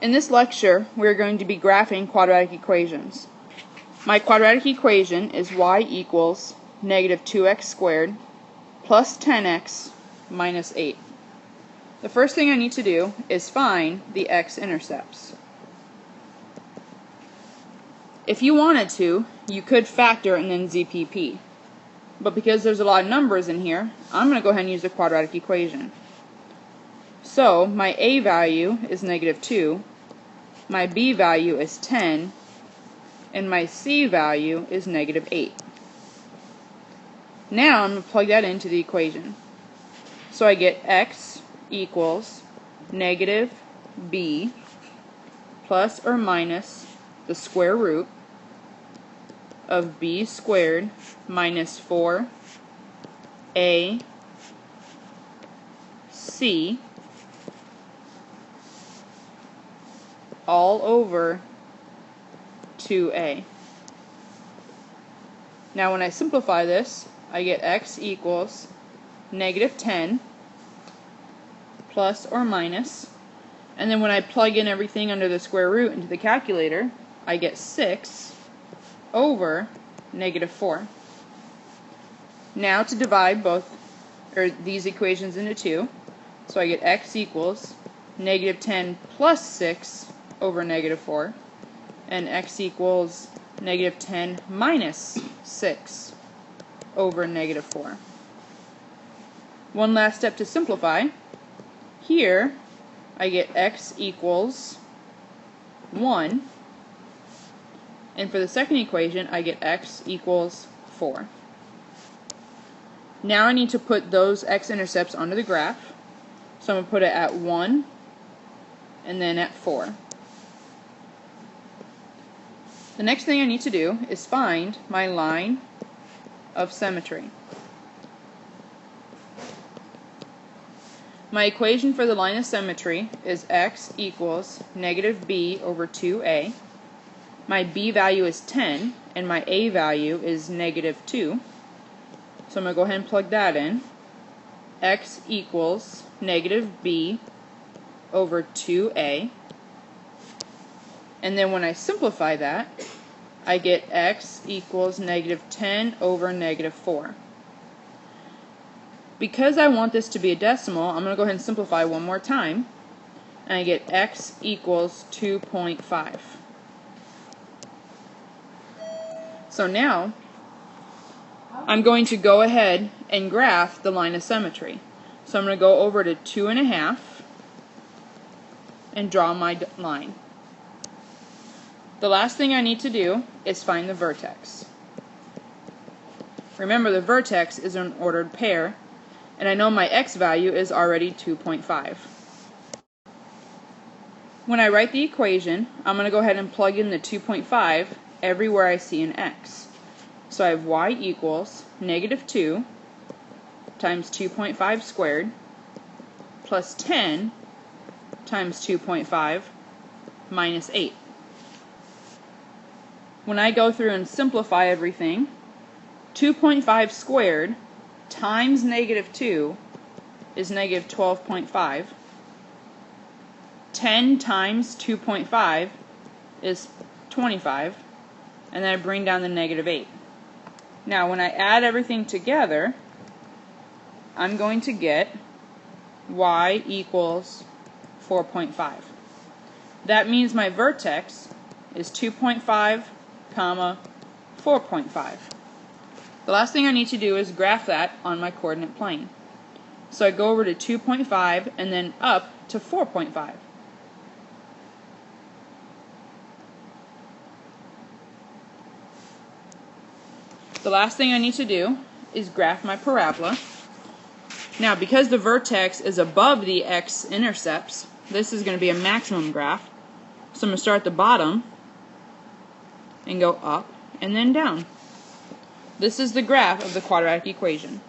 In this lecture, we're going to be graphing quadratic equations. My quadratic equation is y equals negative 2x squared plus 10x minus 8. The first thing I need to do is find the x-intercepts. If you wanted to, you could factor and then ZPP. But because there's a lot of numbers in here, I'm going to go ahead and use the quadratic equation. So my a value is negative 2, my b value is 10, and my c value is negative 8. Now I'm going to plug that into the equation. So I get x equals negative b plus or minus the square root of b squared minus 4ac all over 2a. Now when I simplify this, I get x equals negative 10 plus or minus, and then when I plug in everything under the square root into the calculator, I get 6 over negative 4. Now to divide these equations into two, so I get x equals negative 10 plus 6 over negative 4, and x equals negative 10 minus 6 over negative 4. One last step to simplify. Here I get x equals 1, and for the second equation I get x equals 4. Now I need to put those x-intercepts onto the graph, so I'm going to put it at 1 and then at 4. The next thing I need to do is find my line of symmetry. My equation for the line of symmetry is x equals negative b over 2a. My b value is 10 and my a value is negative 2. So I'm going to go ahead and plug that in. X equals negative b over 2a. And then when I simplify that, I get x equals negative 10 over negative 4. Because I want this to be a decimal, I'm going to go ahead and simplify one more time. And I get x equals 2.5. So now, I'm going to go ahead and graph the line of symmetry. So I'm going to go over to 2.5 and draw my line. The last thing I need to do is find the vertex. Remember, the vertex is an ordered pair, and I know my x value is already 2.5. When I write the equation, I'm going to go ahead and plug in the 2.5 everywhere I see an x. So I have y equals negative 2 times 2.5 squared plus 10 times 2.5 minus 8. When I go through and simplify everything, 2.5 squared times negative 2 is negative 12.5. 10 times 2.5 is 25. And then I bring down the negative 8. Now when I add everything together, I'm going to get y equals 4.5. That means my vertex is 2.5, 4.5. The last thing I need to do is graph that on my coordinate plane. So I go over to 2.5 and then up to 4.5. The last thing I need to do is graph my parabola. Now, because the vertex is above the x-intercepts, this is going to be a maximum graph. So I'm going to start at the bottom and go up and then down. This is the graph of the quadratic equation.